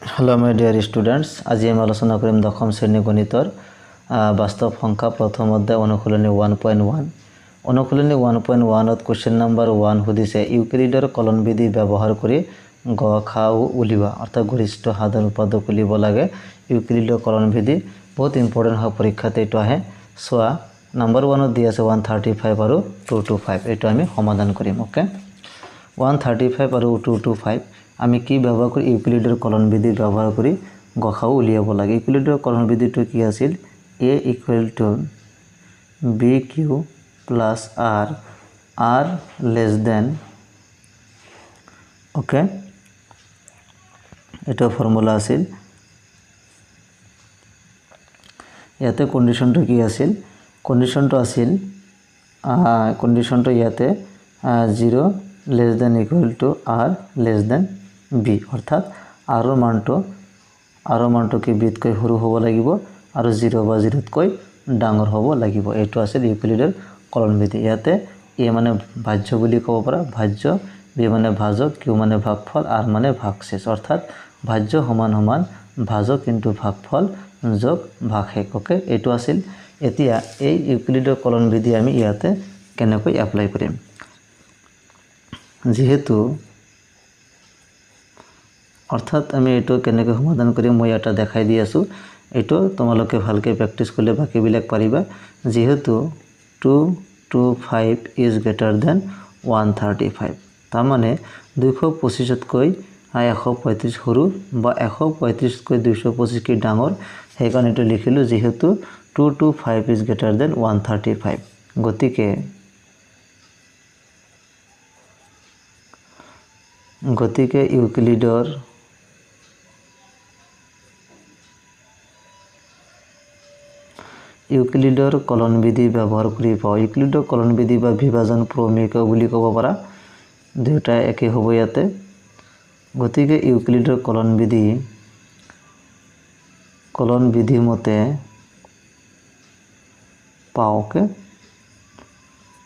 hello my dear students आज आम आलोचना करिम दशम श्रेणी गणितर वास्तव संख्या प्रथम अध्याय अनुशीलनी 1.1 अनुशीलनी 1.1 क्वेश्चन नम्बर 1 सुधिसे इउक्लिडर कलन विधि व्यवहार करी ग खा उलिवा अर्थात गरिष्ठ साधारण उत्पादक उलिब लागे इउक्लिडर कलन विधि बहुत इम्पर्टेन्ट है परीक्षात एटो आए चुआ नम्बर 1 दी आछे 135 और 225 एटो आमी समाधान करिम ओके 135 और 225 आमी कि व्यवहार करी इउक्लिडर कलन विधि व्यवहार करी गसाउ उलियाब लागे इउक्लिडर कलन विधिटो कि आछिल a equal to b q plus r less than okay एटा फर्मुला आछिल याते कंडिशनटो कि आछिल कंडिशनटो आछिल कंडिशनटो याते 0 less than equal to r less than b अर्थात r मानटो कि बीतকৈ সৰু হ'ব লাগিব আৰু 0 বা 0তকৈ ডাঙৰ হ'ব লাগিব এটো আছে ইউক্লিডৰ কলন বিধি ইয়াতে a মানে ভাজ্য বুলি ক'ব পাৰা ভাজ্য b মানে ভাজক q মানে ভাগফল r মানে ভাগশেষ অৰ্থাৎ ভাজ্য সমান সমান ভাজক ইনটু ভাগফল যোগ ভাগশেষ ওকে এটো আছিল এতিয়া এই ইউক্লিডৰ কলন বিধি আমি ইয়াতে কেনেকৈ এপ্লাই কৰিম যেহেতু अर्थात आम ये केने समाधान कर मैं এটা देखाई दी आसो ये तुम्हारे भालके प्रेक्टिस कर बाकीबिलक पारिबा जेहेतु 225 इज ग्रेटर देन 135 तार माने 225तকৈ 135 सरू बा 135तকৈ 225 की डाঙर हेकारण ये लिखिलो जेहेतु 225 इज ग्रेटर देन 135 गतिके इउक्लिडर कलन विधि व्यवहार करी पाओ इउक्लिडर कलन विधि बा विभाजन प्रमेय बुली कब पारा दुटा एके हब इयाते गतिके इउक्लिडर कलन विधि मते पाओ के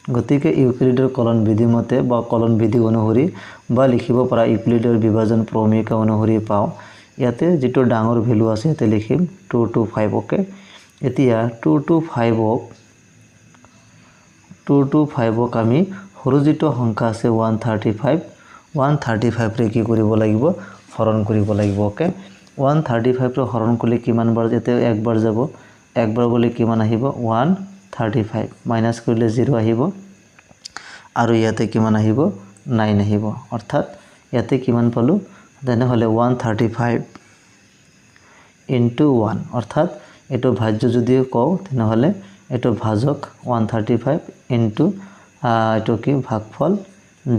गतिके इउक्लिडर कलन विधि मते बा कलन विधि अनुसरी बा लिखिब पारा इउक्लिडर विभाजन प्रमेय अनुसरी पाओ इयाते जितो डांगर भैलू आछे इयाते लिखिम 225 ओके एतिया 225 आमी सरू जितो संख्या आछे 135 रे कि करिब लागिब हरण करिब लागिब ओके 135 रे हरण करले किमान बार जेते एक बार যাব एक बार गले किमान आहिब 135 माइनास करले 0 आहिब आरो याते किमान आहिब 9 आहिब अर्थात याते किमान पालो देने हले 135 into 1 अर्थात एटो भाज्य जदिও কও তেনহলে एटो भाजक 135 into एटो कि भागफल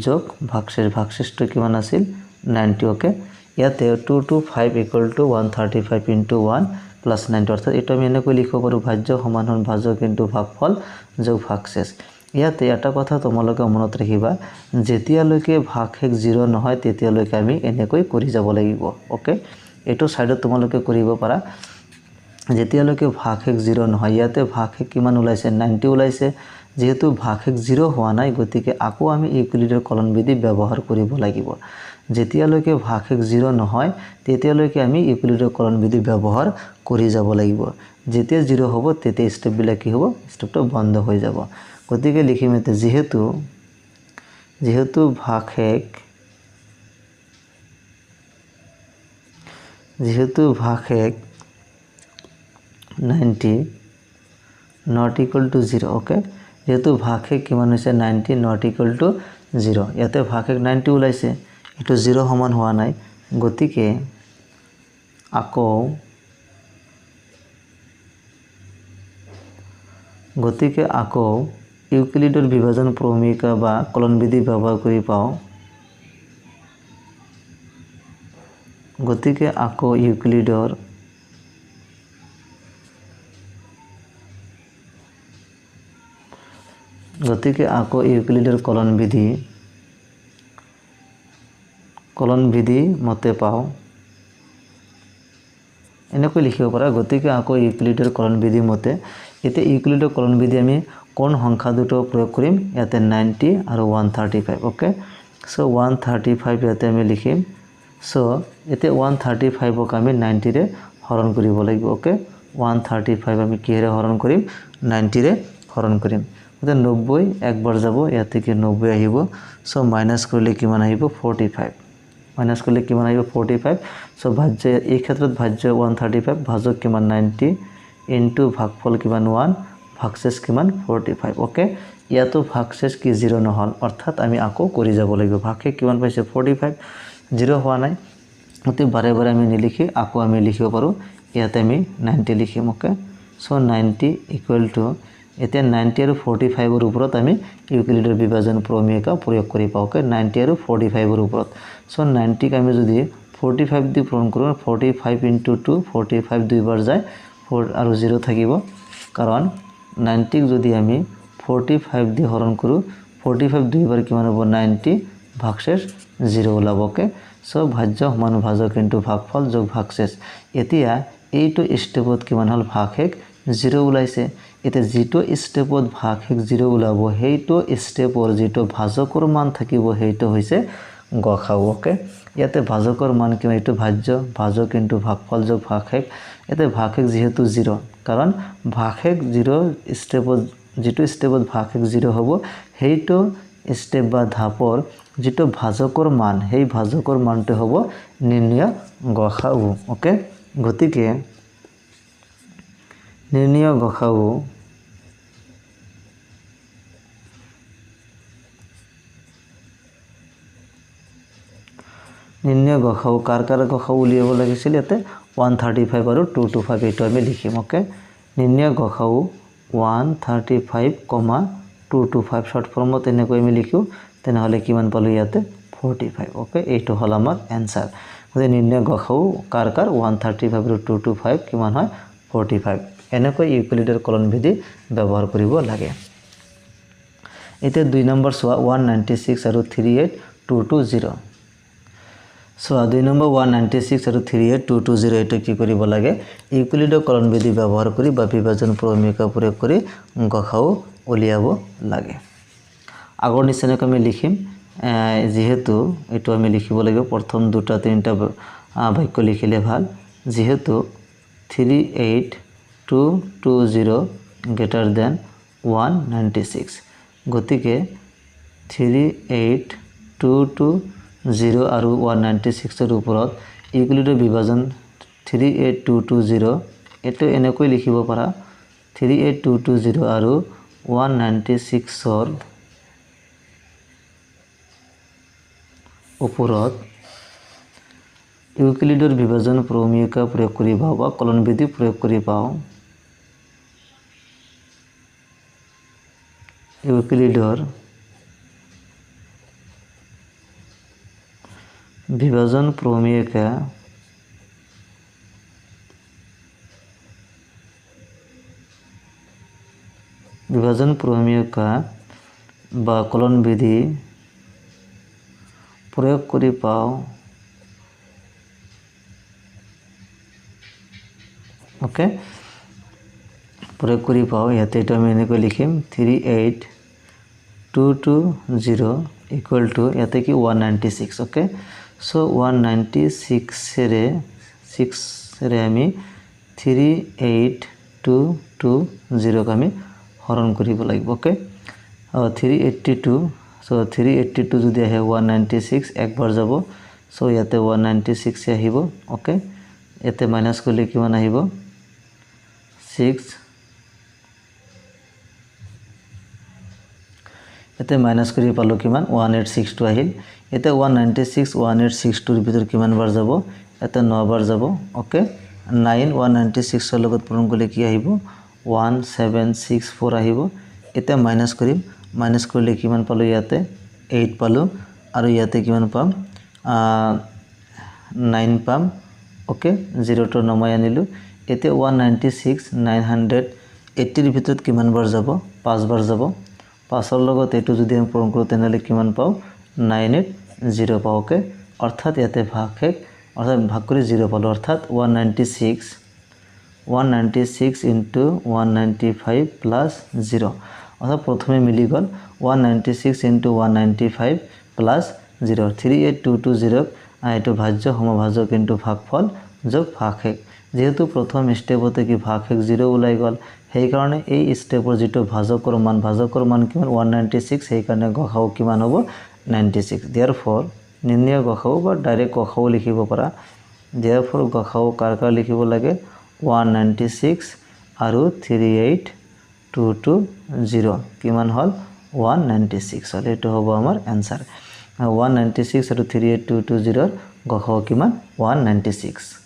जोग भागशेष तो किमान आसिल 90 ओके याते 225 इक्वल टू 135 into 1 प्लस 90 अर्थात एटो आमी एनेকৈ लिखिब पारो भाज्य समान समान भाजक इनटू भागफल जोग भागशेष ইয়াতে এটা কথা তোমালোকে মনত ৰাখিবা যেতিয়ালৈকে ভাগশেষ 0 নহয় তেতিয়ালৈকে আমি এনেকৈ কৰি যাব লাগিব ওকে এটো সাইডত তোমালোকে কৰিব পাৰা যেতিয়ালৈকে ভাগশেষ 0 নহয় ইয়াতে ভাগশেষ কিমান ওলাইছে 90 ওলাইছে যেহেতু ভাগশেষ 0 হোৱা নাই গতিকে আকৌ আমি ইউক্লিডৰ কলন বিধি ব্যৱহাৰ কৰিব লাগিব যেতিয়ালৈকে ভাগশেষ 0 নহয় তেতিয়ালৈকে আমি ইউক্লিডৰ কলন বিধি ব্যৱহাৰ কৰি যাব লাগিব যেতিয়া 0 হ'ব তেতিয়া স্টেপ বিলাক কি হ'ব স্টেপটো বন্ধ হৈ যাব গতিকে লিখিম এতে যেহেতু ভাগশেষ 90 not equal to 0 ओके जेहेतु भागশেষ किमान होइसे 90 not equal to 0 याते भागশেষ 90 ওলাইছে এটো 0 সমান হোৱা নাই গতিকে আকৌ ইউক্লিডৰ বিভাজন প্ৰমেয় বা কলন বিধি ব্যৱহাৰ কৰি পাও গতিকে আকৌ ইউক্লিডৰ কলন বিধি মতে পাও এনেকৈ লিখিব পাৰা গতিকে আকৌ ইউক্লিডৰ কলন বিধি মতে এতে ইউক্লিডৰ কলন বিধি আমি কোন সংখ্যা দুটো প্রয়োগ করিম ইয়াতে 90 और 135 ओके सो 135 ইয়াতে আমি লিখিম সো এতে 135ক আমি 90ৰে হৰণ কৰিব লাগিব ওকে 135 আমি কিহেৰে হৰণ কৰিম 90ৰে হৰণ কৰিম ওতে 90 একবাৰ যাব ইয়াত থেকে 90 আহিব সো মাইনাস কৰিলে কিমান আহিব 45 মাইনাস কৰিলে কিমান আহিব 45 সো ভাজ্য এই ক্ষেত্ৰত ভাজ্য 135 ভাজক কিমান 90 ইনটু ভাগফল কিমান 1 ভাগশেষ কিমান 45 ওকে ইয়াতো ভাগশেষ কি 0 নহল অৰ্থাৎ আমি আকৌ কৰি যাব লাগিব ভাগে কিমান পাইছে 45 0 হোৱা নাই ওতে বাৰে বাৰে আমি নিলিখি আকৌ আমি লিখিব পাৰো ইয়াতে আমি 90 লিখিম ওকে সো 90 ইকুৱেল টু এতিয়া 90 আৰু 45 ৰ ওপৰত আমি ইউক্লিডৰ বিভাজন প্ৰমেয়কা প্ৰয়োগ কৰি পাও ওকে 90 আৰু 45 ৰ ওপৰত সো 90 ক আমি যদি 45 দি পূৰণ কৰো 45 ইনটু 2 45 দুইবাৰ যায় 4 আৰু 0 থাকিব কাৰণ 90 ক যদি আমি 45 দি হৰণ কৰো 45 দুইবাৰ কিমান হ'ব 90 ভাগশেষ 0 ওলাব ওকে সো ভাজ্য সমান ভাজক ইনটু ভাগফল যোগ ভাগশেষ এতিয়া এইটো স্টেপত কিমান হল ভাগশেষ 0 ওলাইছে এটা যেটো স্টেপত ভাগশেষ 0 ওলাব হেইটো স্টেপৰ যেটো ভাজকৰ মান থাকিব হেইটো হৈছে গসাউ ওকে ইয়াতে ভাজকৰ মান কি এইটো ভাজ্য ভাজক ইনটু ভাগফল যোগ ভাগশেষ এতে ভাগশেষ যেহেতু 0 কাৰণ ভাগশেষ 0 স্টেপত যেটো স্টেপত ভাগশেষ 0 হ'ব হেইটো স্টেপ বা ধাপৰ যেটো ভাজকৰ মান হেই ভাজকৰ মানটো হ'ব নিৰ্ণয় গসাউ ওকে গতিকে নিৰ্ণয় গসাউ নিৰ্ণয় গসাউ কাৰ গসাউ উলিয়াব লাগিছিল ইয়াতে 135 আৰু 225 এইটো আমি লিখিম ওকে নিৰ্ণয় গসাউ 135, 225 শর্ট ফর্মত এনেকৈ আমি লিখো তেনেহলে কিমান পালো ইয়াতে 45 ওকে এইটো হল আমাৰ आंसर গতিকে নিৰ্ণয় গসাউ কাৰ 135 আৰু 225 কিমান হয় 45 এনেকৈ ইউক্লিডৰ কলন বিধি ব্যৱহাৰ কৰিব লাগে এতে 2 নম্বৰ সোৱা 196 আৰু 38220 সোৱা 2 নম্বৰ 196 আৰু 38220 এটো কি কৰিব লাগে ইউক্লিডৰ কলন বিধি ব্যৱহাৰ কৰি বা বিভাজন প্ৰমেয়কা প্ৰয়োগ কৰি গসাউ উলিয়াব লাগে আগৰ নিচিনাকৈ আমি লিখিম যেহেতু এটো আমি লিখিব লাগিব প্ৰথম দুটা তিনটা বাক্য লিখিলে ভাল যেহেতু 38220 গ্ৰেটাৰ দেন 196 গতিকে 38220 আৰু 196 ৰ ওপৰত ইউক্লিডৰ বিভাজন 38220 এটো এনেকৈ লিখিব পাৰা 38220 আৰু 196 ৰ ওপৰত ইউক্লিডৰ বিভাজন প্ৰমেয়কা প্ৰয়োগ কৰি বা কলন বিধি প্ৰয়োগ কৰি পাও ইউক্লিডৰ বিভাজন প্ৰমেয়কা বা কলন বিধি প্ৰয়োগ কৰি পাও ওকে প্ৰয়োগ কৰি পাও ইয়াতে এটা আমি এনেকৈ লিখিম 38220 ইকুয়াল টু ইয়াতে কি 196 ওকে সো 196 ৰে আমি 38220 ক আমি হৰণ কৰিব লাগিব ওকে 382 সো 382 যদি আহে 196 একবাৰ যাব সো ইয়াতে 196 আহিব ওকে ইয়াতে মাইনাস কৰিলে কিমান আহিব 6 ইয়াতে মাইনাস কৰি পালো কিমান 186 টো আহিল ইয়াতে 196 186 ৰ ভিতৰ কিমান বাৰ যাব ইয়াতে 9 বাৰ যাব ওকে 9 196 ৰ লগত পূৰণ কৰিলে কি আহিব 1764 আহিব এটা মাইনাস কৰিম মাইনাস কৰিলে কিমান পালো ইয়াতে 8 পালো আৰু ইয়াতে কিমান পাম 9 পাম ওকে 0 টো নমাই আনিলো এতে 196 980 ৰ ভিতৰত কিমান বাৰ যাব 5 বাৰ যাব 5 ৰ লগত এটো যদি আমি পূৰণ কৰো তেনেহলে কিমান পাও 980 পাও ওকে অৰ্থাৎ ইয়াতে ভাগশেষ অৰ্থাৎ ভাগ কৰি 0 পালো অৰ্থাৎ 196 into 195 plus 0 অর্থাৎ প্রথমে মিলি গল 196 into 195 plus 0 38220 এইটো ভাজ্য সমভাজক ইনটু ভাগফল যোগ ভাগশেষ যেহেতু প্রথম স্টেপতে কি ভাগশেষ 0 ওলাই গল সেই কারণে এই স্টেপৰ যেটো ভাজকৰ মান কিমান 196 সেই কারণে গসাউ কিমান হ'ব 96 therefore নির্ণয় গসাউ বা ডাইরেক্ট গসাউ লিখিব পারা therefore গসাউ কাৰ লিখিব লাগে 196 আৰু 38220 কিমান হল 196 হল এটো হ'ব আমাৰ आंसर 196 আৰু 38220 গসাউ কিমান 196